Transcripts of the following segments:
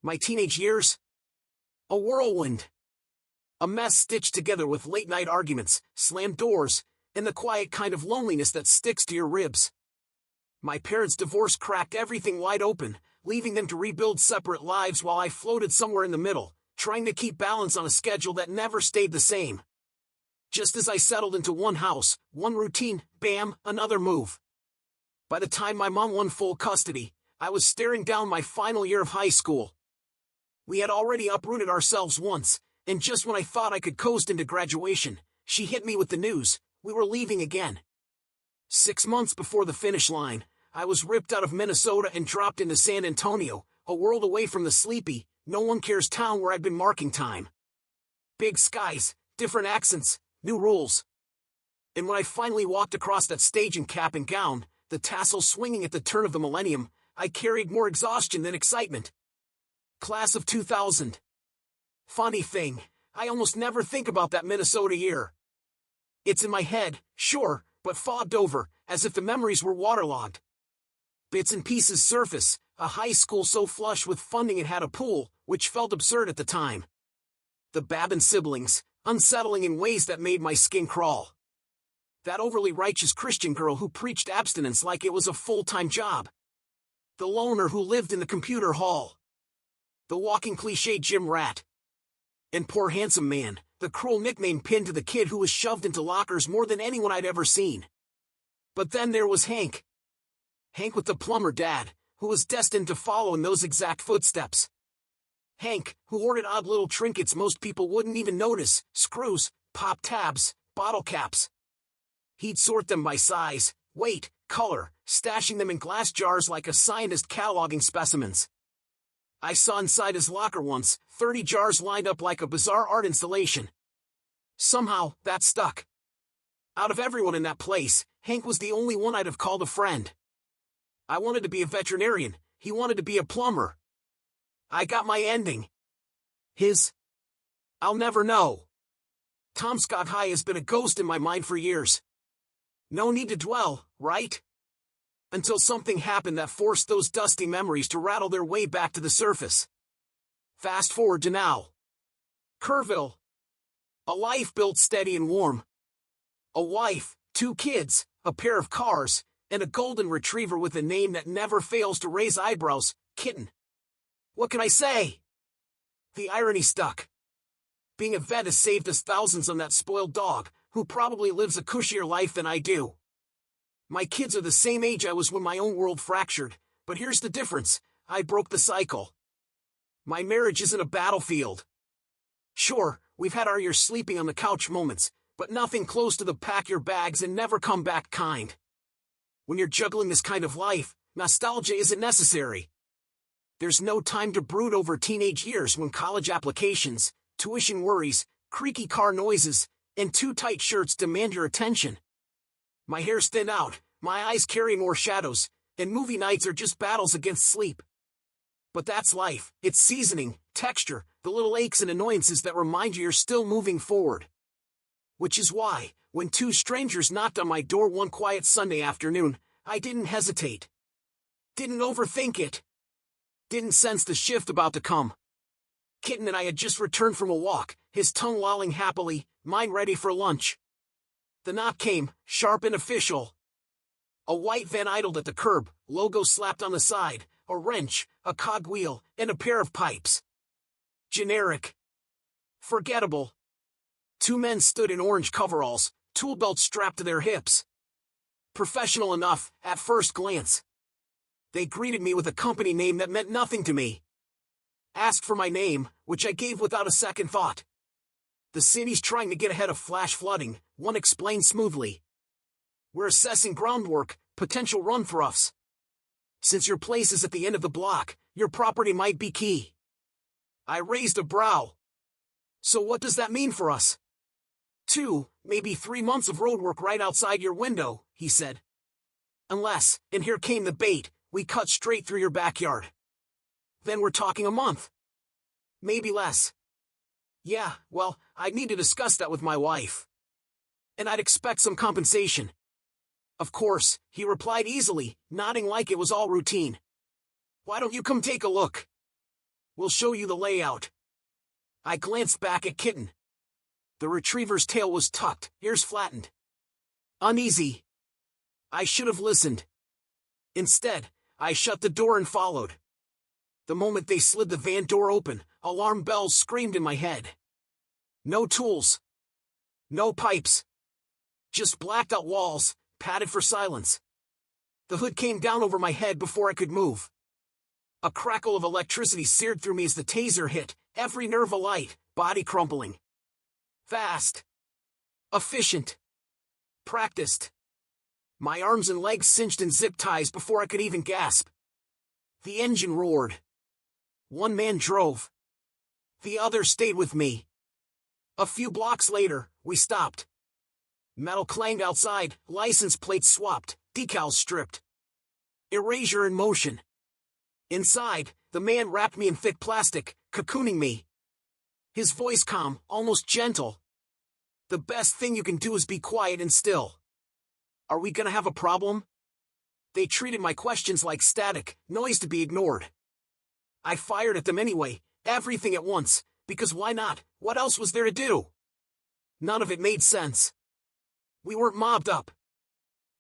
My teenage years? A whirlwind. A mess stitched together with late-night arguments, slammed doors, and the quiet kind of loneliness that sticks to your ribs. My parents' divorce cracked everything wide open, leaving them to rebuild separate lives while I floated somewhere in the middle, trying to keep balance on a schedule that never stayed the same. Just as I settled into one house, one routine, bam, another move. By the time my mom won full custody, I was staring down my final year of high school. We had already uprooted ourselves once, and just when I thought I could coast into graduation, she hit me with the news: we were leaving again. 6 months before the finish line, I was ripped out of Minnesota and dropped into San Antonio, a world away from the sleepy, no-one-cares town where I'd been marking time. Big skies, different accents, new rules. And when I finally walked across that stage in cap and gown, the tassel swinging at the turn of the millennium, I carried more exhaustion than excitement. Class of 2000. Funny thing, I almost never think about that Minnesota year. It's in my head, sure, but fogged over, as if the memories were waterlogged. Bits and pieces surface, a high school so flush with funding it had a pool, which felt absurd at the time. The Babin siblings, unsettling in ways that made my skin crawl. That overly righteous Christian girl who preached abstinence like it was a full-time job. The loner who lived in the computer hall. The walking cliché gym rat. And poor handsome man, the cruel nickname pinned to the kid who was shoved into lockers more than anyone I'd ever seen. But then there was Hank. Hank with the plumber dad, who was destined to follow in those exact footsteps. Hank, who hoarded odd little trinkets most people wouldn't even notice: screws, pop tabs, bottle caps. He'd sort them by size, weight, color, stashing them in glass jars like a scientist cataloging specimens. I saw inside his locker once, 30 jars lined up like a bizarre art installation. Somehow, that stuck. Out of everyone in that place, Hank was the only one I'd have called a friend. I wanted to be a veterinarian, he wanted to be a plumber. I got my ending. His? I'll never know. Tomskog High has been a ghost in my mind for years. No need to dwell, right? Until something happened that forced those dusty memories to rattle their way back to the surface. Fast forward to now. Kerrville. A life built steady and warm. A wife, 2 kids, a pair of cars, and a golden retriever with a name that never fails to raise eyebrows: Kitten. What can I say? The irony stuck. Being a vet has saved us thousands on that spoiled dog, who probably lives a cushier life than I do. My kids are the same age I was when my own world fractured, but here's the difference: I broke the cycle. My marriage isn't a battlefield. Sure, we've had our years sleeping on the couch moments, but nothing close to the pack your bags and never come back kind. When you're juggling this kind of life, nostalgia isn't necessary. There's no time to brood over teenage years when college applications, tuition worries, creaky car noises, and too tight shirts demand your attention. My hair's thin out, my eyes carry more shadows, and movie nights are just battles against sleep. But that's life. It's seasoning, texture, the little aches and annoyances that remind you you're still moving forward. Which is why, when 2 strangers knocked on my door one quiet Sunday afternoon, I didn't hesitate. Didn't overthink it. Didn't sense the shift about to come. Kitten and I had just returned from a walk, his tongue lolling happily, mine ready for lunch. The knock came, sharp and official. A white van idled at the curb, logo slapped on the side, a wrench, a cogwheel, and a pair of pipes. Generic. Forgettable. 2 men stood in orange coveralls, tool belts strapped to their hips. Professional enough, at first glance. They greeted me with a company name that meant nothing to me. Asked for my name, which I gave without a second thought. The city's trying to get ahead of flash flooding, one explained smoothly. We're assessing groundwork, potential run-throughs. Since your place is at the end of the block, your property might be key. I raised a brow. So what does that mean for us? 2, maybe 3 months of roadwork right outside your window, he said. Unless, and here came the bait, we cut straight through your backyard. Then we're talking a month. Maybe less. Yeah, well, I'd need to discuss that with my wife. And I'd expect some compensation. Of course, he replied easily, nodding like it was all routine. Why don't you come take a look? We'll show you the layout. I glanced back at Kitten. The retriever's tail was tucked, ears flattened. Uneasy. I should have listened. Instead, I shut the door and followed. The moment they slid the van door open, alarm bells screamed in my head. No tools. No pipes. Just blacked out walls, padded for silence. The hood came down over my head before I could move. A crackle of electricity seared through me as the taser hit, every nerve alight, body crumpling. Fast. Efficient. Practiced. My arms and legs cinched in zip ties before I could even gasp. The engine roared. One man drove. The other stayed with me. A few blocks later, we stopped. Metal clanged outside, license plates swapped, decals stripped. Erasure in motion. Inside, the man wrapped me in thick plastic, cocooning me. His voice calm, almost gentle. The best thing you can do is be quiet and still. Are we gonna have a problem? They treated my questions like static, noise to be ignored. I fired at them anyway, everything at once, because why not? What else was there to do? None of it made sense. We weren't mobbed up.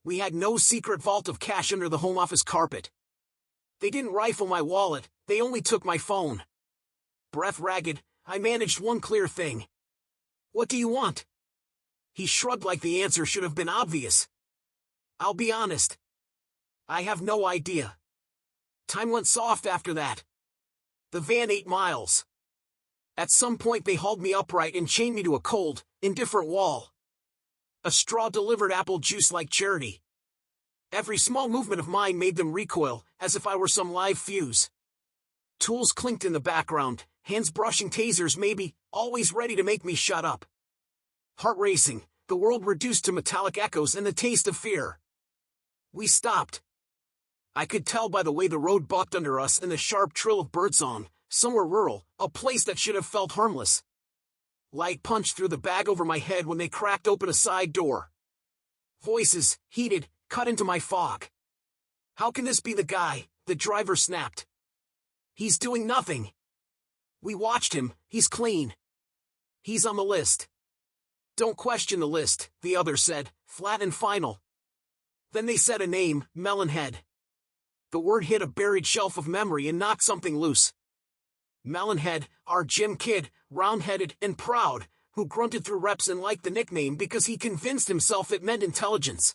We had no secret vault of cash under the home office carpet. They didn't rifle my wallet, they only took my phone. Breath ragged, I managed one clear thing. What do you want? He shrugged like the answer should have been obvious. I'll be honest. I have no idea. Time went soft after that. The van 8 miles. At some point they hauled me upright and chained me to a cold, indifferent wall. A straw delivered apple juice like charity. Every small movement of mine made them recoil, as if I were some live fuse. Tools clinked in the background, hands brushing tasers maybe, always ready to make me shut up. Heart racing, the world reduced to metallic echoes and the taste of fear. We stopped. I could tell by the way the road bucked under us and the sharp trill of birdsong, somewhere rural, a place that should have felt harmless. Light punched through the bag over my head when they cracked open a side door. Voices, heated, cut into my fog. How can this be the guy? The driver snapped. He's doing nothing. We watched him, he's clean. He's on the list. Don't question the list, the other said, flat and final. Then they said a name, Melonhead. The word hit a buried shelf of memory and knocked something loose. Melonhead, our gym kid, round-headed and proud, who grunted through reps and liked the nickname because he convinced himself it meant intelligence.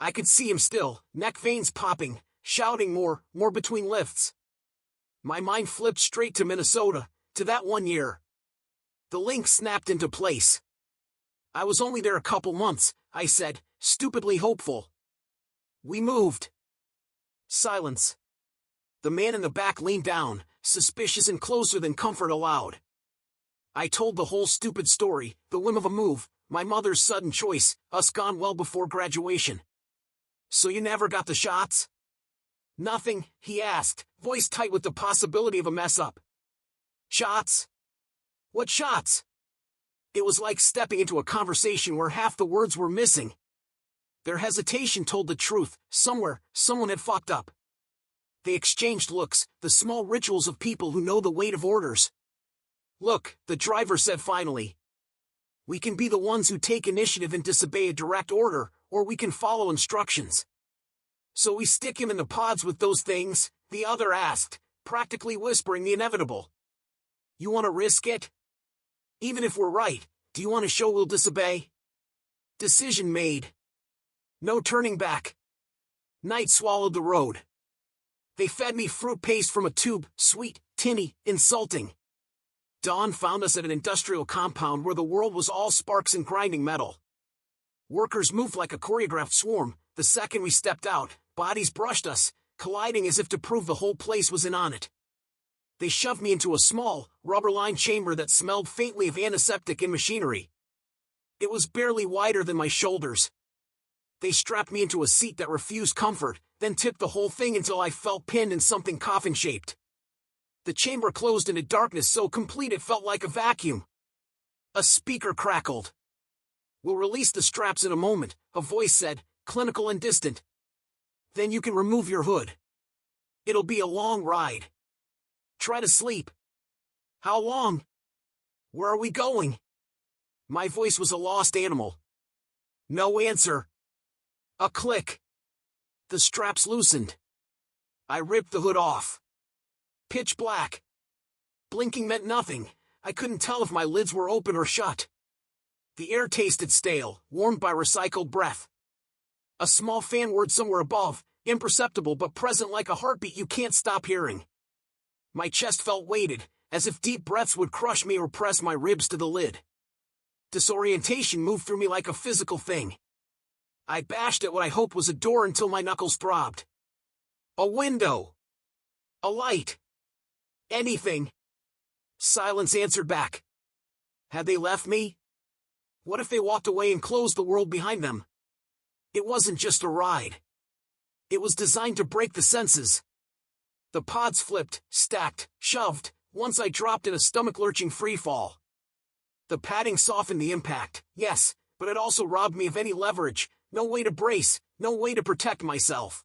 I could see him still, neck veins popping, shouting more between lifts. My mind flipped straight to Minnesota, to that one year. The link snapped into place. I was only there a couple months, I said, stupidly hopeful. We moved. Silence. The man in the back leaned down, suspicious and closer than comfort allowed. I told the whole stupid story, the whim of a move, my mother's sudden choice, us gone well before graduation. So you never got the shots? Nothing, he asked, voice tight with the possibility of a mess-up. Shots? What shots? It was like stepping into a conversation where half the words were missing. Their hesitation told the truth, somewhere, someone had fucked up. They exchanged looks, the small rituals of people who know the weight of orders. Look, the driver said finally. We can be the ones who take initiative and disobey a direct order, or we can follow instructions. So we stick him in the pods with those things, the other asked, practically whispering the inevitable. You want to risk it? Even if we're right, do you want to show we'll disobey? Decision made. No turning back. Night swallowed the road. They fed me fruit paste from a tube, sweet, tinny, insulting. Dawn found us at an industrial compound where the world was all sparks and grinding metal. Workers moved like a choreographed swarm. The second we stepped out, bodies brushed us, colliding as if to prove the whole place was in on it. They shoved me into a small, rubber-lined chamber that smelled faintly of antiseptic and machinery. It was barely wider than my shoulders. They strapped me into a seat that refused comfort, then tipped the whole thing until I felt pinned in something coffin-shaped. The chamber closed into darkness so complete it felt like a vacuum. A speaker crackled. We'll release the straps in a moment, a voice said, clinical and distant. Then you can remove your hood. It'll be a long ride. Try to sleep. How long? Where are we going? My voice was a lost animal. No answer. A click. The straps loosened. I ripped the hood off. Pitch black. Blinking meant nothing. I couldn't tell if my lids were open or shut. The air tasted stale, warmed by recycled breath. A small fan whirred somewhere above, imperceptible but present like a heartbeat you can't stop hearing. My chest felt weighted, as if deep breaths would crush me or press my ribs to the lid. Disorientation moved through me like a physical thing. I bashed at what I hoped was a door until my knuckles throbbed. A window. A light. Anything. Silence answered back. Had they left me? What if they walked away and closed the world behind them? It wasn't just a ride. It was designed to break the senses. The pods flipped, stacked, shoved, once I dropped in a stomach-lurching freefall. The padding softened the impact, yes, but it also robbed me of any leverage, no way to brace, no way to protect myself.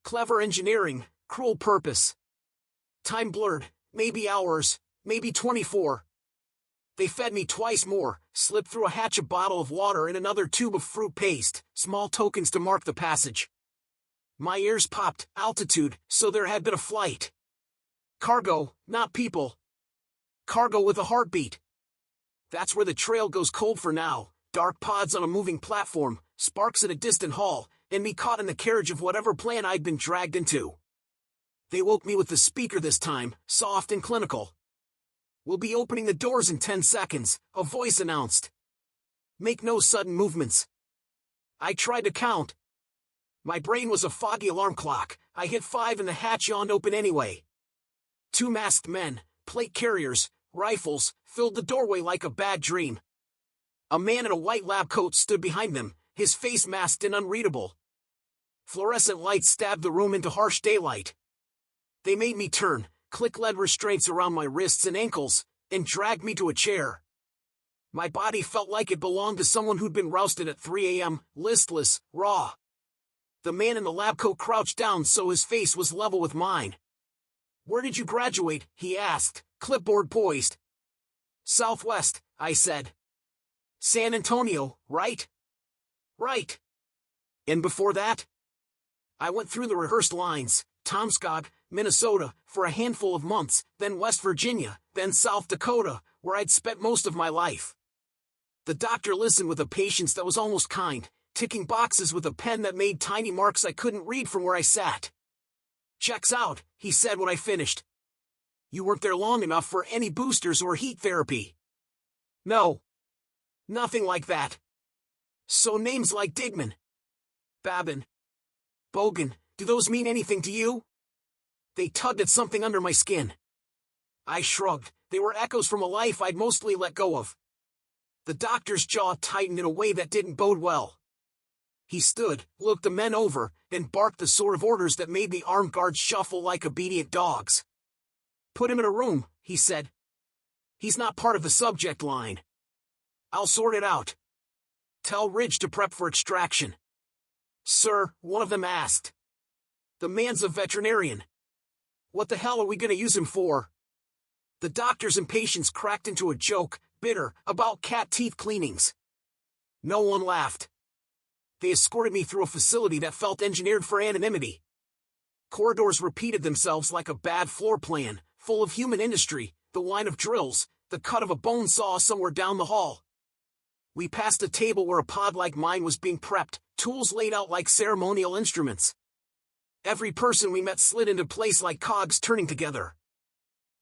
Clever engineering, cruel purpose. Time blurred, maybe hours, maybe 24. They fed me twice more, slipped through a hatch a bottle of water and another tube of fruit paste, small tokens to mark the passage. My ears popped, altitude, so there had been a flight. Cargo, not people. Cargo with a heartbeat. That's where the trail goes cold for now, dark pods on a moving platform, sparks in a distant hall, and me caught in the carriage of whatever plan I'd been dragged into. They woke me with the speaker this time, soft and clinical. We'll be opening the doors in 10 seconds, a voice announced. Make no sudden movements. I tried to count. My brain was a foggy alarm clock. I hit 5 and the hatch yawned open anyway. 2 masked men, plate carriers, rifles, filled the doorway like a bad dream. A man in a white lab coat stood behind them, his face masked and unreadable. Fluorescent lights stabbed the room into harsh daylight. They made me turn, click lead restraints around my wrists and ankles, and dragged me to a chair. My body felt like it belonged to someone who'd been rousted at 3 a.m., listless, raw. The man in the lab coat crouched down so his face was level with mine. Where did you graduate? He asked, clipboard poised. Southwest, I said. San Antonio, right? Right. And before that? I went through the rehearsed lines, Tomskog, Minnesota, for a handful of months, then West Virginia, then South Dakota, where I'd spent most of my life. The doctor listened with a patience that was almost kind, ticking boxes with a pen that made tiny marks I couldn't read from where I sat. Checks out, he said when I finished. You weren't there long enough for any boosters or heat therapy. No. Nothing like that. So names like Digman, Babin, Bogan, do those mean anything to you? They tugged at something under my skin. I shrugged. They were echoes from a life I'd mostly let go of. The doctor's jaw tightened in a way that didn't bode well. He stood, looked the men over, and barked the sort of orders that made the armed guards shuffle like obedient dogs. Put him in a room, he said. He's not part of the subject line. I'll sort it out. Tell Ridge to prep for extraction. Sir, one of them asked. The man's a veterinarian. What the hell are we going to use him for? The doctor's impatience cracked into a joke, bitter, about cat teeth cleanings. No one laughed. They escorted me through a facility that felt engineered for anonymity. Corridors repeated themselves like a bad floor plan, full of human industry, the whine of drills, the cut of a bone saw somewhere down the hall. We passed a table where a pod like mine was being prepped, tools laid out like ceremonial instruments. Every person we met slid into place like cogs turning together.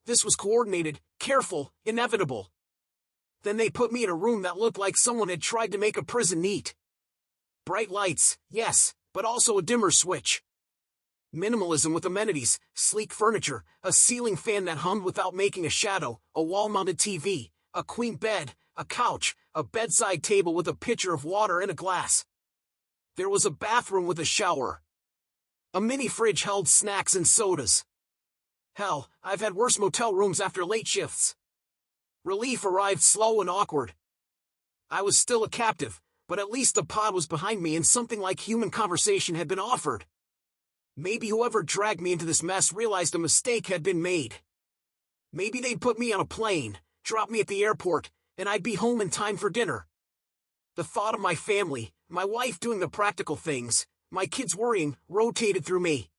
This was coordinated, careful, inevitable. Then they put me in a room that looked like someone had tried to make a prison neat. Bright lights, yes, but also a dimmer switch. Minimalism with amenities, sleek furniture, a ceiling fan that hummed without making a shadow, a wall-mounted TV, a queen bed, a couch, a bedside table with a pitcher of water and a glass. There was a bathroom with a shower. A mini fridge held snacks and sodas. Hell, I've had worse motel rooms after late shifts. Relief arrived slow and awkward. I was still a captive, but at least the pod was behind me and something like human conversation had been offered. Maybe whoever dragged me into this mess realized a mistake had been made. Maybe they'd put me on a plane, drop me at the airport, and I'd be home in time for dinner. The thought of my family, my wife doing the practical things, my kids worrying, rotated through me.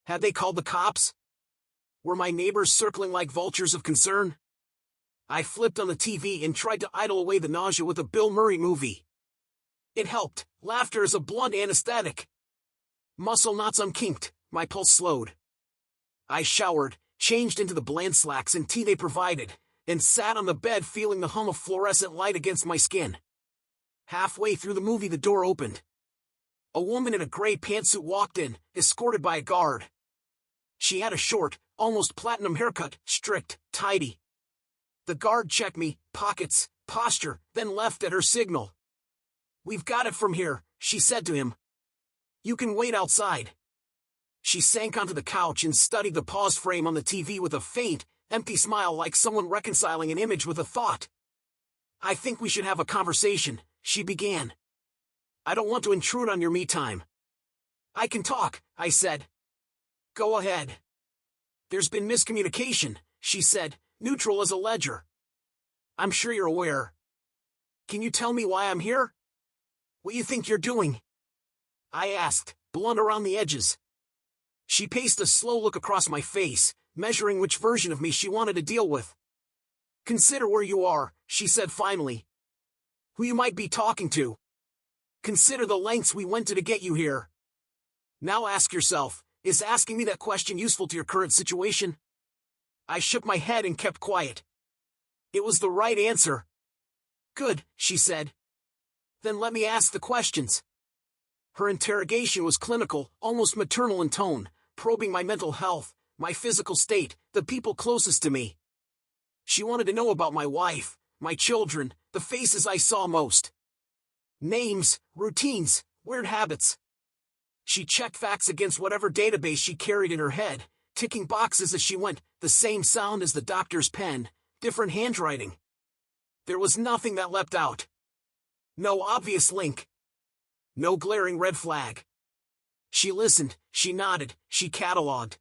Had they called the cops? Were my neighbors circling like vultures of concern? I flipped on the TV and tried to idle away the nausea with a Bill Murray movie. It helped. Laughter is a blunt anesthetic. Muscle knots unkinked, my pulse slowed. I showered, changed into the bland slacks and tee they provided, and sat on the bed feeling the hum of fluorescent light against my skin. Halfway through the movie the door opened. A woman in a gray pantsuit walked in, escorted by a guard. She had a short, almost platinum haircut, strict, tidy. The guard checked me, pockets, posture, then left at her signal. "We've got it from here," she said to him. "You can wait outside." She sank onto the couch and studied the pause frame on the TV with a faint, empty smile like someone reconciling an image with a thought. "I think we should have a conversation," she began. "I don't want to intrude on your me time." "I can talk," I said. "Go ahead." "There's been miscommunication," she said, neutral as a ledger. "I'm sure you're aware. Can you tell me why I'm here? What you think you're doing?" I asked, blunt around the edges. She paced a slow look across my face, measuring which version of me she wanted to deal with. "Consider where you are," she said finally. "Who you might be talking to. Consider the lengths we went to get you here. Now ask yourself, is asking me that question useful to your current situation?" I shook my head and kept quiet. It was the right answer. "Good," she said. "Then let me ask the questions." Her interrogation was clinical, almost maternal in tone, probing my mental health, my physical state, the people closest to me. She wanted to know about my wife, my children, the faces I saw most. Names, routines, weird habits. She checked facts against whatever database she carried in her head, ticking boxes as she went, the same sound as the doctor's pen, different handwriting. There was nothing that leapt out. No obvious link. No glaring red flag. She listened, she nodded, she catalogued.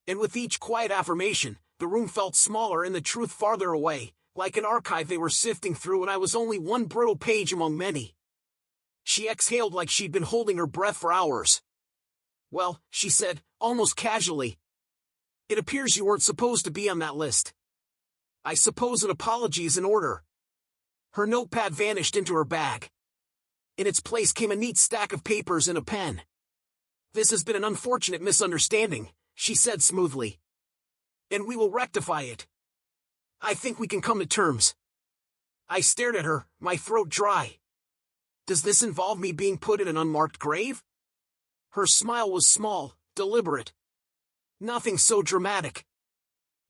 And with each quiet affirmation, the room felt smaller and the truth farther away, like an archive they were sifting through and I was only one brittle page among many. She exhaled like she'd been holding her breath for hours. "Well," she said, almost casually, "it appears you weren't supposed to be on that list. I suppose an apology is in order." Her notepad vanished into her bag. In its place came a neat stack of papers and a pen. "This has been an unfortunate misunderstanding," she said smoothly. "And we will rectify it. I think we can come to terms." I stared at her, my throat dry. "Does this involve me being put in an unmarked grave?" Her smile was small, deliberate. "Nothing so dramatic.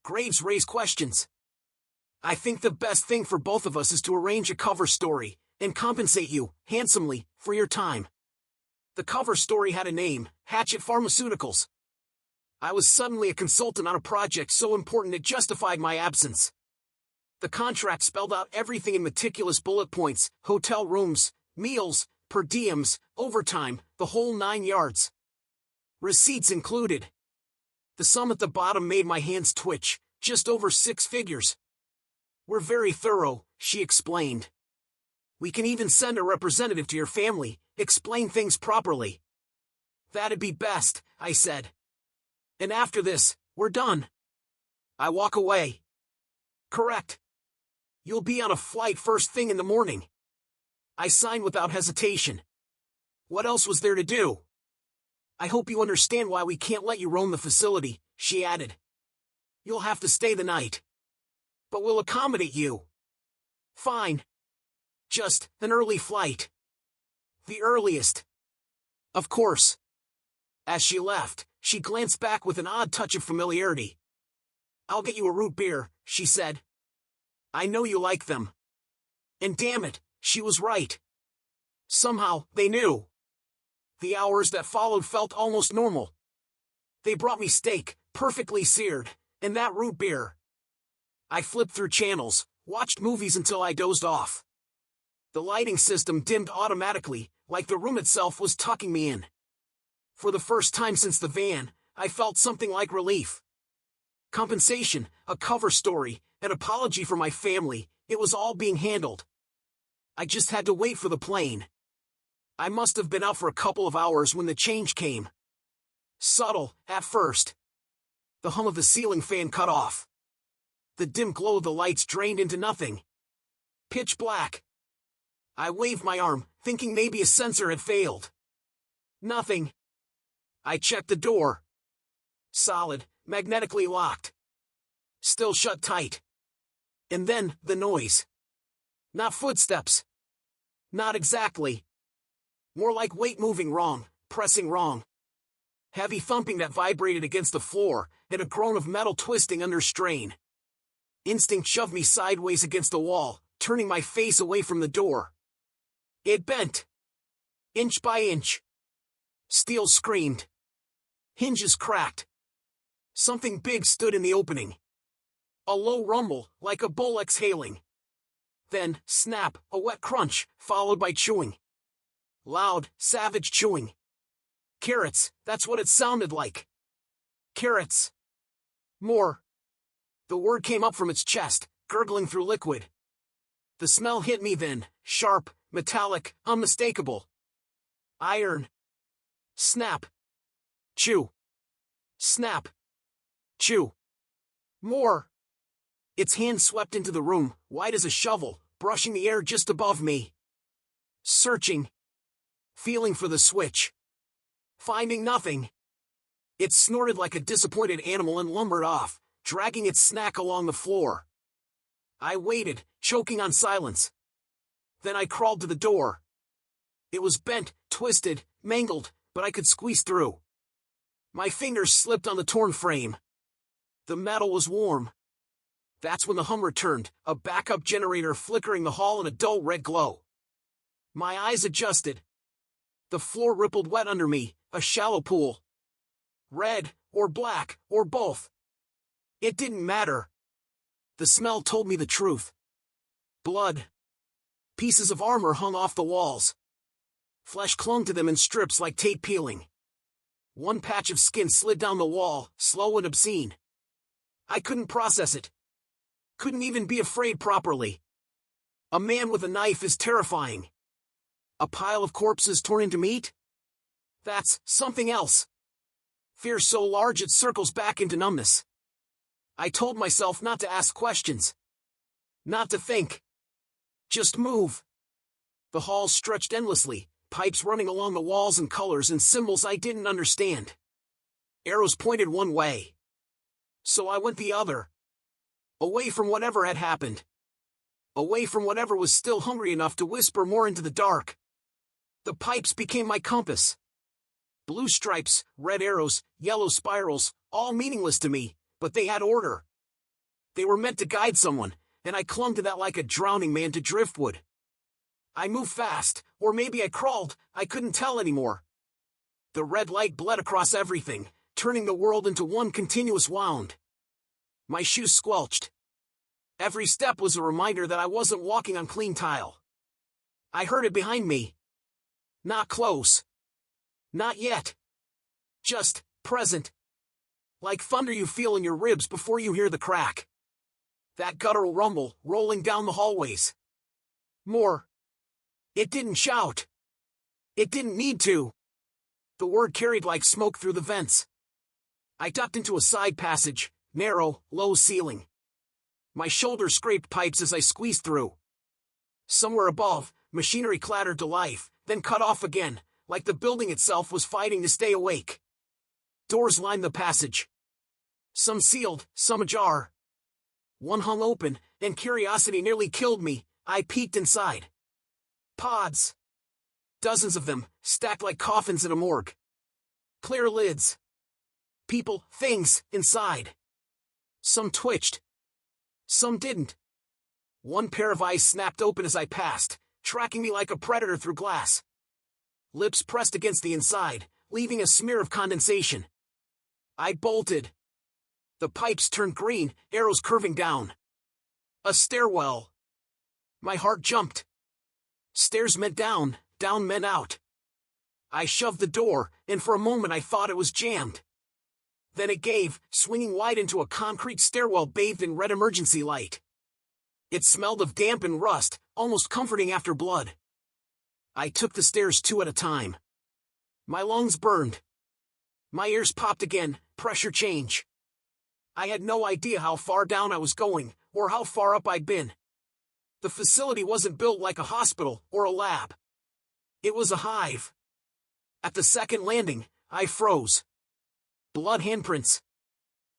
Graves raise questions. I think the best thing for both of us is to arrange a cover story, and compensate you, handsomely, for your time." The cover story had a name, Hatchet Pharmaceuticals. I was suddenly a consultant on a project so important it justified my absence. The contract spelled out everything in meticulous bullet points, hotel rooms, meals, per diems, overtime, the whole 9 yards. Receipts included. The sum at the bottom made my hands twitch, just over 6 figures. "We're very thorough," she explained. "We can even send a representative to your family, explain things properly." "That'd be best," I said. "And after this, we're done." I walk away. "Correct. You'll be on a flight first thing in the morning." I signed without hesitation. What else was there to do? "I hope you understand why we can't let you roam the facility," she added. "You'll have to stay the night. But we'll accommodate you." "Fine. Just an early flight." "The earliest." "Of course." As she left, she glanced back with an odd touch of familiarity. "I'll get you a root beer," she said. "I know you like them." And damn it, she was right. Somehow, they knew. The hours that followed felt almost normal. They brought me steak, perfectly seared, and that root beer. I flipped through channels, watched movies until I dozed off. The lighting system dimmed automatically, like the room itself was tucking me in. For the first time since the van, I felt something like relief. Compensation, a cover story, an apology for my family, it was all being handled. I just had to wait for the plane. I must have been out for a couple of hours when the change came. Subtle, at first. The hum of the ceiling fan cut off. The dim glow of the lights drained into nothing. Pitch black. I waved my arm, thinking maybe a sensor had failed. Nothing. I checked the door. Solid, magnetically locked. Still shut tight. And then, the noise. Not footsteps. Not exactly. More like weight moving wrong, pressing wrong. Heavy thumping that vibrated against the floor, and a groan of metal twisting under strain. Instinct shoved me sideways against the wall, turning my face away from the door. It bent. Inch by inch. Steel screamed. Hinges cracked. Something big stood in the opening. A low rumble, like a bull exhaling. Then, snap, a wet crunch, followed by chewing. Loud, savage chewing. Carrots, that's what it sounded like. Carrots. More. The word came up from its chest, gurgling through liquid. The smell hit me then, sharp, metallic, unmistakable. Iron. Snap. Chew. Snap. Chew. More. Its hand swept into the room, white as a shovel, brushing the air just above me. Searching. Feeling for the switch. Finding nothing. It snorted like a disappointed animal and lumbered off, dragging its snack along the floor. I waited, choking on silence. Then I crawled to the door. It was bent, twisted, mangled, but I could squeeze through. My fingers slipped on the torn frame. The metal was warm. That's when the hum returned, a backup generator flickering the hall in a dull red glow. My eyes adjusted. The floor rippled wet under me, a shallow pool. Red, or black, or both. It didn't matter. The smell told me the truth. Blood. Pieces of armor hung off the walls. Flesh clung to them in strips like tape peeling. One patch of skin slid down the wall, slow and obscene. I couldn't process it. Couldn't even be afraid properly. A man with a knife is terrifying. A pile of corpses torn into meat? That's something else. Fear so large it circles back into numbness. I told myself not to ask questions. Not to think. Just move. The hall stretched endlessly, pipes running along the walls and colors and symbols I didn't understand. Arrows pointed one way. So I went the other. Away from whatever had happened. Away from whatever was still hungry enough to whisper more into the dark. The pipes became my compass. Blue stripes, red arrows, yellow spirals, all meaningless to me, but they had order. They were meant to guide someone, and I clung to that like a drowning man to driftwood. I moved fast, or maybe I crawled, I couldn't tell anymore. The red light bled across everything, turning the world into one continuous wound. My shoes squelched. Every step was a reminder that I wasn't walking on clean tile. I heard it behind me. Not close. Not yet. Just present. Like thunder you feel in your ribs before you hear the crack. That guttural rumble, rolling down the hallways. More. It didn't shout. It didn't need to. The word carried like smoke through the vents. I ducked into a side passage, narrow, low ceiling. My shoulder scraped pipes as I squeezed through. Somewhere above, machinery clattered to life, then cut off again, like the building itself was fighting to stay awake. Doors lined the passage. Some sealed, some ajar. One hung open, and curiosity nearly killed me. I peeked inside. Pods. Dozens of them, stacked like coffins in a morgue. Clear lids. People, things, inside. Some twitched. Some didn't. One pair of eyes snapped open as I passed, tracking me like a predator through glass. Lips pressed against the inside, leaving a smear of condensation. I bolted. The pipes turned green, arrows curving down. A stairwell. My heart jumped. Stairs meant down, down meant out. I shoved the door, and for a moment I thought it was jammed. Then it gave, swinging wide into a concrete stairwell bathed in red emergency light. It smelled of damp and rust, almost comforting after blood. I took the stairs 2 at a time. My lungs burned. My ears popped again, pressure change. I had no idea how far down I was going, or how far up I'd been. The facility wasn't built like a hospital or a lab. It was a hive. At the second landing, I froze. Blood handprints.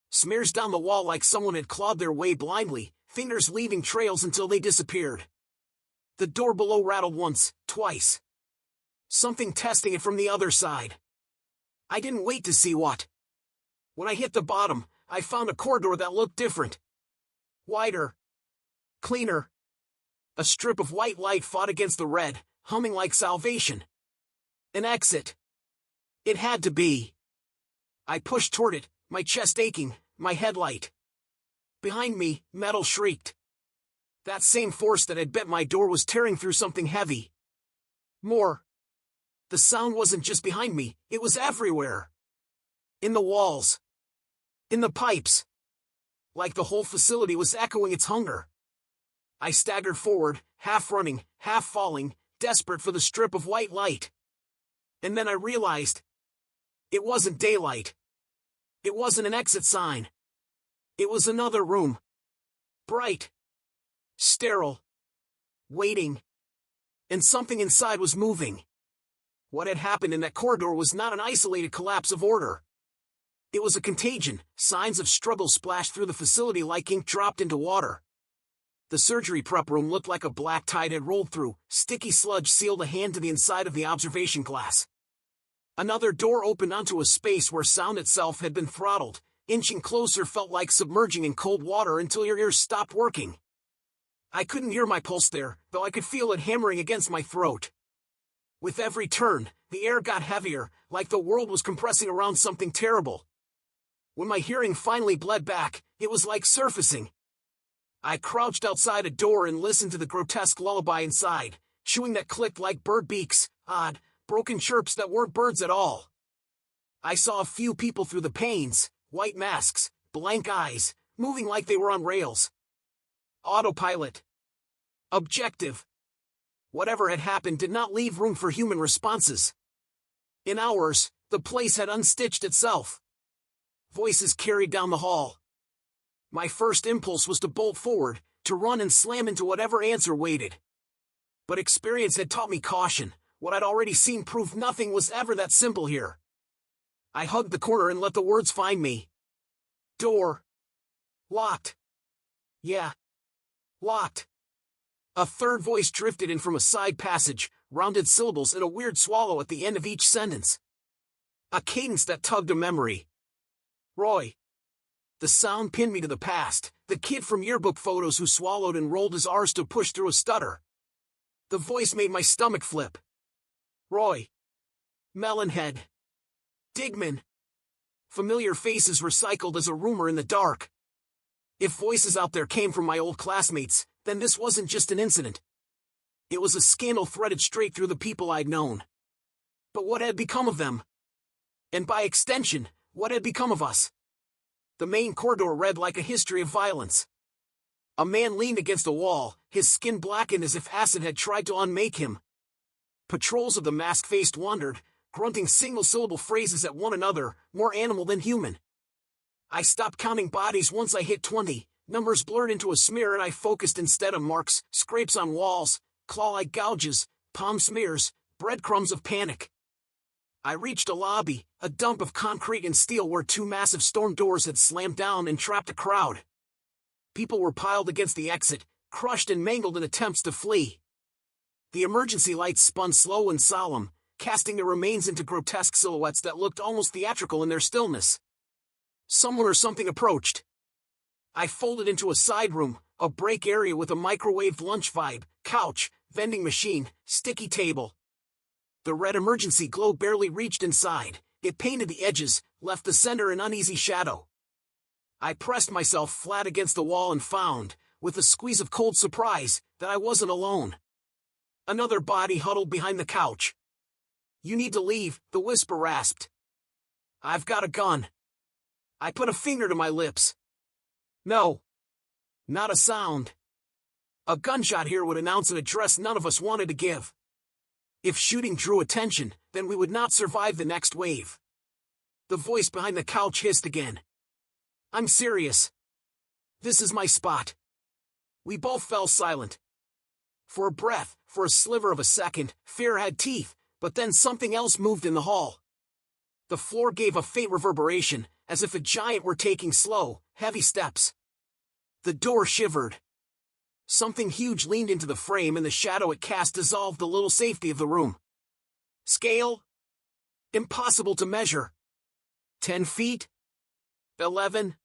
Smears down the wall like someone had clawed their way blindly, fingers leaving trails until they disappeared. The door below rattled once, twice. Something testing it from the other side. I didn't wait to see what. When I hit the bottom, I found a corridor that looked different. Wider. Cleaner. A strip of white light fought against the red, humming like salvation. An exit. It had to be. I pushed toward it, my chest aching, my head light. Behind me, metal shrieked. That same force that had bent my door was tearing through something heavy. More. The sound wasn't just behind me, it was everywhere. In the walls. In the pipes. Like the whole facility was echoing its hunger. I staggered forward, half running, half falling, desperate for the strip of white light. And then I realized. It wasn't daylight. It wasn't an exit sign. It was another room. Bright. Sterile. Waiting. And something inside was moving. What had happened in that corridor was not an isolated collapse of order. It was a contagion. Signs of struggle splashed through the facility like ink dropped into water. The surgery prep room looked like a black tide had rolled through. Sticky sludge sealed a hand to the inside of the observation glass. Another door opened onto a space where sound itself had been throttled. Inching closer felt like submerging in cold water until your ears stopped working. I couldn't hear my pulse there, though I could feel it hammering against my throat. With every turn, the air got heavier, like the world was compressing around something terrible. When my hearing finally bled back, it was like surfacing. I crouched outside a door and listened to the grotesque lullaby inside, chewing that clicked like bird beaks, odd, broken chirps that weren't birds at all. I saw a few people through the panes, white masks, blank eyes, moving like they were on rails. Autopilot. Objective. Whatever had happened did not leave room for human responses. In hours, the place had unstitched itself. Voices carried down the hall. My first impulse was to bolt forward, to run and slam into whatever answer waited. But experience had taught me caution. What I'd already seen proved nothing was ever that simple here. I hugged the corner and let the words find me. Door. Locked. Yeah. Locked. A third voice drifted in from a side passage, rounded syllables and a weird swallow at the end of each sentence. A cadence that tugged a memory. Roy. The sound pinned me to the past, the kid from yearbook photos who swallowed and rolled his R's to push through a stutter. The voice made my stomach flip. Roy. Melonhead. Digman. Familiar faces recycled as a rumor in the dark. If voices out there came from my old classmates, then this wasn't just an incident. It was a scandal threaded straight through the people I'd known. But what had become of them? And by extension, what had become of us? The main corridor read like a history of violence. A man leaned against a wall, his skin blackened as if acid had tried to unmake him. Patrols of the mask-faced wandered, grunting single-syllable phrases at one another, more animal than human. I stopped counting bodies once I hit 20, numbers blurred into a smear and I focused instead on marks, scrapes on walls, claw-like gouges, palm smears, breadcrumbs of panic. I reached a lobby, a dump of concrete and steel where 2 massive storm doors had slammed down and trapped a crowd. People were piled against the exit, crushed and mangled in attempts to flee. The emergency lights spun slow and solemn, casting their remains into grotesque silhouettes that looked almost theatrical in their stillness. Someone or something approached. I folded into a side room, a break area with a microwaved lunch vibe, couch, vending machine, sticky table. The red emergency glow barely reached inside. It painted the edges, left the center in uneasy shadow. I pressed myself flat against the wall and found, with a squeeze of cold surprise, that I wasn't alone. Another body huddled behind the couch. "You need to leave," the whisper rasped. "I've got a gun." I put a finger to my lips. No. Not a sound. A gunshot here would announce an address none of us wanted to give. If shooting drew attention, then we would not survive the next wave. The voice behind the couch hissed again. I'm serious. This is my spot. We both fell silent. For a breath, for a sliver of a second, fear had teeth, but then something else moved in the hall. The floor gave a faint reverberation, as if a giant were taking slow, heavy steps. The door shivered. Something huge leaned into the frame and the shadow it cast dissolved the little safety of the room. Scale? Impossible to measure. 10 feet? 11?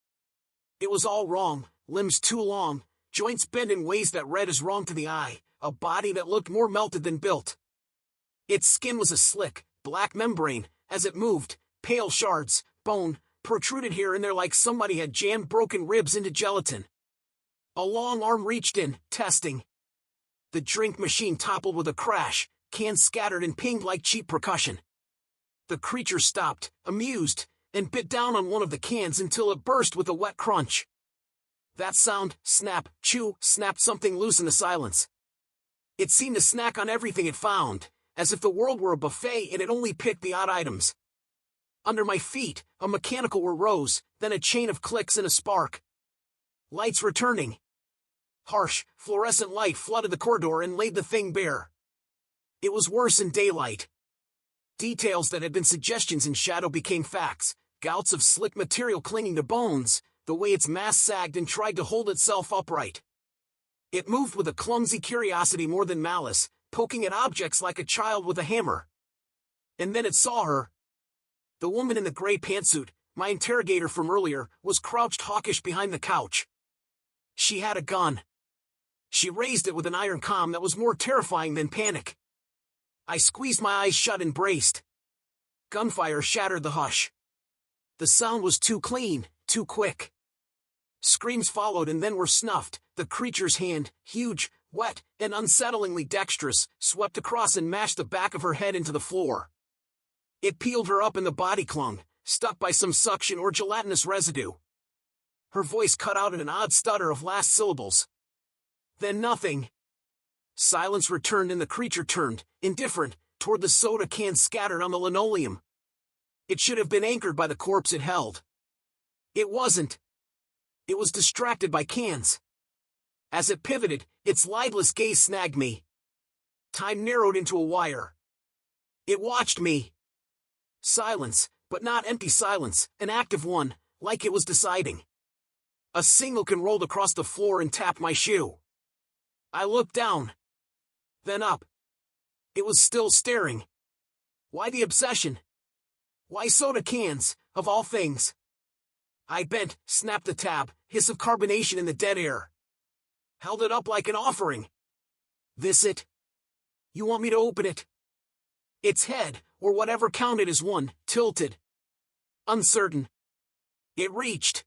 It was all wrong, limbs too long, joints bent in ways that read as wrong to the eye, a body that looked more melted than built. Its skin was a slick, black membrane. As it moved, pale shards, bone, protruded here and there like somebody had jammed broken ribs into gelatin. A long arm reached in, testing. The drink machine toppled with a crash, cans scattered and pinged like cheap percussion. The creature stopped, amused, and bit down on one of the cans until it burst with a wet crunch. That sound, snap, chew, snapped something loose in the silence. It seemed to snack on everything it found, as if the world were a buffet and it only picked the odd items. Under my feet, a mechanical whir rose, then a chain of clicks and a spark. Lights returning. Harsh, fluorescent light flooded the corridor and laid the thing bare. It was worse in daylight. Details that had been suggestions in shadow became facts, gouts of slick material clinging to bones, the way its mass sagged and tried to hold itself upright. It moved with a clumsy curiosity more than malice, poking at objects like a child with a hammer. And then it saw her. The woman in the gray pantsuit, my interrogator from earlier, was crouched hawkish behind the couch. She had a gun. She raised it with an iron calm that was more terrifying than panic. I squeezed my eyes shut and braced. Gunfire shattered the hush. The sound was too clean, too quick. Screams followed and then were snuffed. The creature's hand, huge, wet, and unsettlingly dexterous, swept across and mashed the back of her head into the floor. It peeled her up and the body clung, stuck by some suction or gelatinous residue. Her voice cut out in an odd stutter of last syllables. Then nothing. Silence returned and the creature turned, indifferent, toward the soda cans scattered on the linoleum. It should have been anchored by the corpse it held. It wasn't. It was distracted by cans. As it pivoted, its lidless gaze snagged me. Time narrowed into a wire. It watched me. Silence, but not empty silence, an active one, like it was deciding. A singleton rolled across the floor and tapped my shoe. I looked down. Then up. It was still staring. Why the obsession? Why soda cans, of all things? I bent, snapped the tab, hiss of carbonation in the dead air. Held it up like an offering. This it? You want me to open it? Its head, or whatever counted as one, tilted. Uncertain. It reached.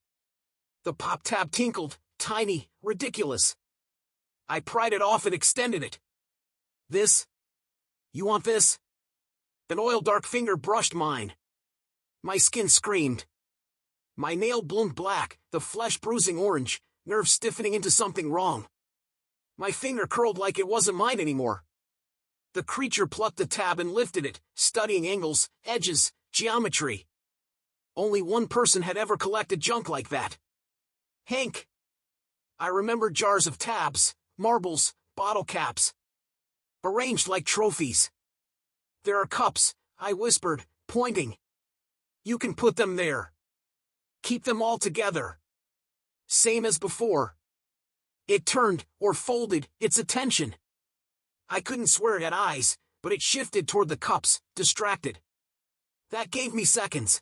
The pop tab tinkled, tiny, ridiculous. I pried it off and extended it. This? You want this? An oil-dark finger brushed mine. My skin screamed. My nail bloomed black, the flesh bruising orange, nerves stiffening into something wrong. My finger curled like it wasn't mine anymore. The creature plucked the tab and lifted it, studying angles, edges, geometry. Only one person had ever collected junk like that. Hank. I remembered jars of tabs, marbles, bottle caps. Arranged like trophies. There are cups, I whispered, pointing. You can put them there. Keep them all together. Same as before. It turned, or folded, its attention. I couldn't swear it had eyes, but it shifted toward the cups, distracted. That gave me seconds.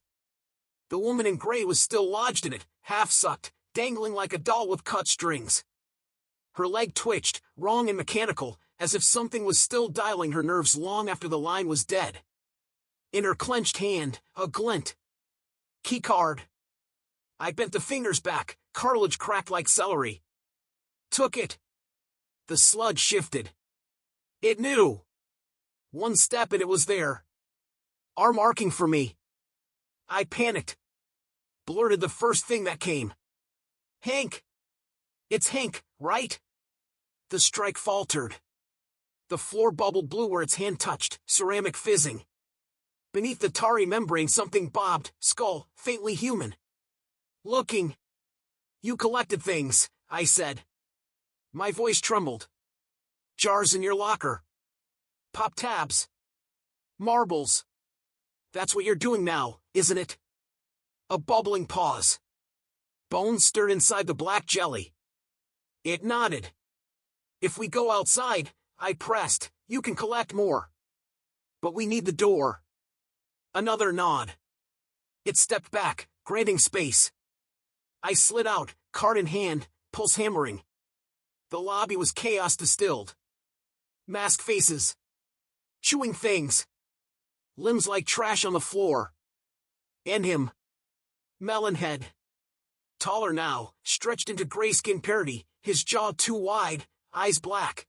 The woman in gray was still lodged in it, half-sucked, dangling like a doll with cut strings. Her leg twitched, wrong and mechanical, as if something was still dialing her nerves long after the line was dead. In her clenched hand, a glint. Keycard. I bent the fingers back, cartilage cracked like celery. Took it. The sludge shifted. It knew. One step and it was there. Arm arcing for me. I panicked. blurted the first thing that came. Hank! It's Hank, right? The strike faltered. The floor bubbled blue where its hand touched, ceramic fizzing. Beneath the tarry membrane something bobbed, skull, faintly human. Looking. You collected things, I said. My voice trembled. Jars in your locker. Pop tabs. Marbles. That's what you're doing now, isn't it? A bubbling pause. Bones stirred inside the black jelly. It nodded. If we go outside, I pressed, you can collect more. But we need the door. Another nod. It stepped back, granting space. I slid out, card in hand, pulse hammering. The lobby was chaos distilled. Masked faces. Chewing things. Limbs like trash on the floor. And him. Melonhead. Taller now, stretched into grayskin parody, his jaw too wide, eyes black.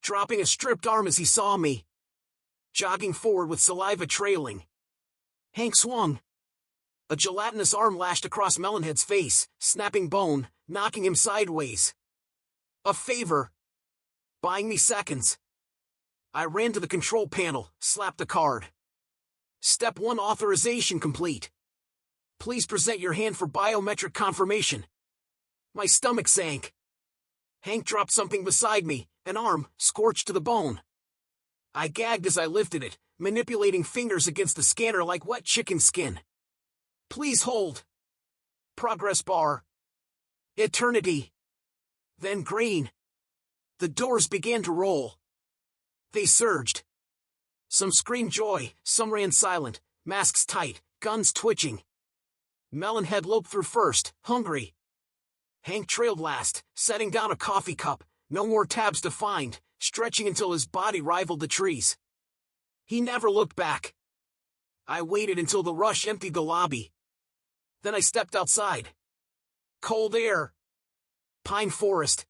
Dropping a stripped arm as he saw me. Jogging forward with saliva trailing. Hank swung. A gelatinous arm lashed across Melonhead's face, snapping bone, knocking him sideways. A favor. Buying me seconds. I ran to the control panel, slapped the card. Step 1 authorization complete. Please present your hand for biometric confirmation. My stomach sank. Hank dropped something beside me, an arm, scorched to the bone. I gagged as I lifted it, manipulating fingers against the scanner like wet chicken skin. Please hold. Progress bar. Eternity. Then green. The doors began to roll. They surged. Some screamed joy, some ran silent, masks tight, guns twitching. Melonhead loped through first, hungry. Hank trailed last, setting down a coffee cup, no more tabs to find, stretching until his body rivaled the trees. He never looked back. I waited until the rush emptied the lobby. Then I stepped outside. Cold air. Pine forest.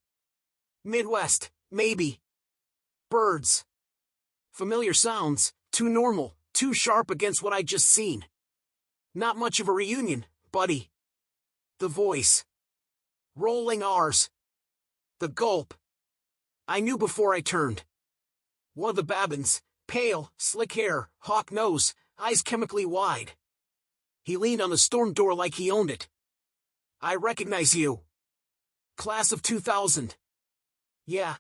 Midwest, maybe. Birds. Familiar sounds, too normal, too sharp against what I'd just seen. Not much of a reunion, buddy. The voice. Rolling R's. The gulp. I knew before I turned. One of the Babins, pale, slick hair, hawk nose, eyes chemically wide. He leaned on the storm door like he owned it. I recognize you. Class of 2000. Yeah.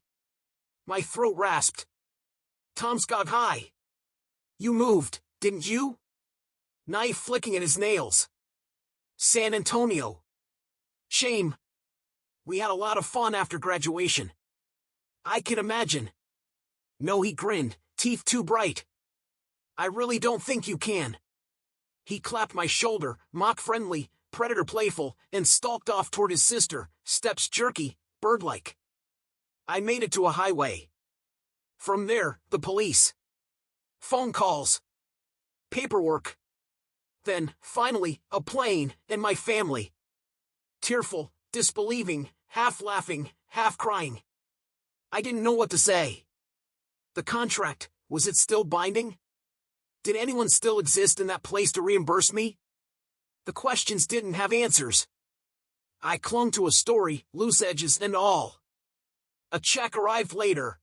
My throat rasped. Tomskog High. You moved, didn't you? Knife flicking at his nails. San Antonio. Shame. We had a lot of fun after graduation. I can imagine. No, he grinned, teeth too bright. I really don't think you can. He clapped my shoulder, mock-friendly, predator-playful, and stalked off toward his sister, steps jerky, bird-like. I made it to a highway. From there, the police. Phone calls. Paperwork. Then, finally, a plane, and my family. Tearful, disbelieving, half laughing, half crying. I didn't know what to say. The contract, was it still binding? Did anyone still exist in that place to reimburse me? The questions didn't have answers. I clung to a story, loose edges and all. A check arrived later.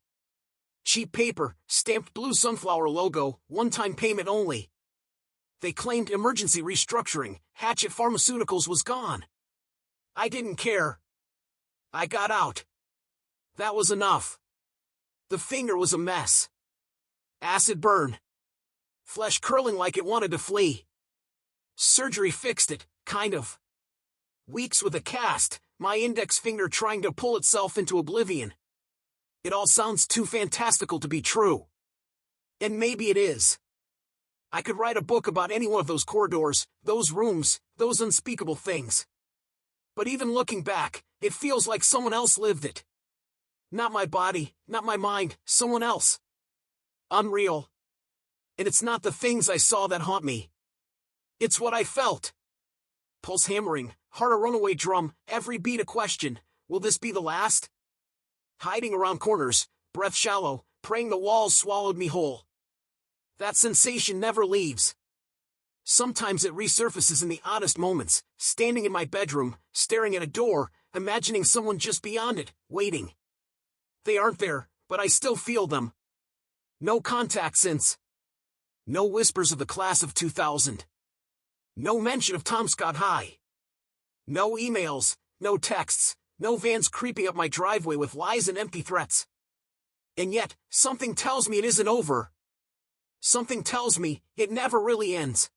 Cheap paper, stamped blue sunflower logo, one-time payment only. They claimed emergency restructuring, Hatchet Pharmaceuticals was gone. I didn't care. I got out. That was enough. The finger was a mess. Acid burn. Flesh curling like it wanted to flee. Surgery fixed it, kind of. Weeks with a cast, my index finger trying to pull itself into oblivion. It all sounds too fantastical to be true. And maybe it is. I could write a book about any one of those corridors, those rooms, those unspeakable things. But even looking back, it feels like someone else lived it. Not my body, not my mind, someone else. Unreal. And it's not the things I saw that haunt me. It's what I felt. Pulse hammering, heart a runaway drum, every beat a question, will this be the last? Hiding around corners, breath shallow, praying the walls swallowed me whole. That sensation never leaves. Sometimes it resurfaces in the oddest moments, standing in my bedroom, staring at a door, imagining someone just beyond it, waiting. They aren't there, but I still feel them. No contact since. No whispers of the class of 2000. No mention of Tomskog High. No emails, no texts, no vans creeping up my driveway with lies and empty threats. And yet, something tells me it isn't over. Something tells me it never really ends.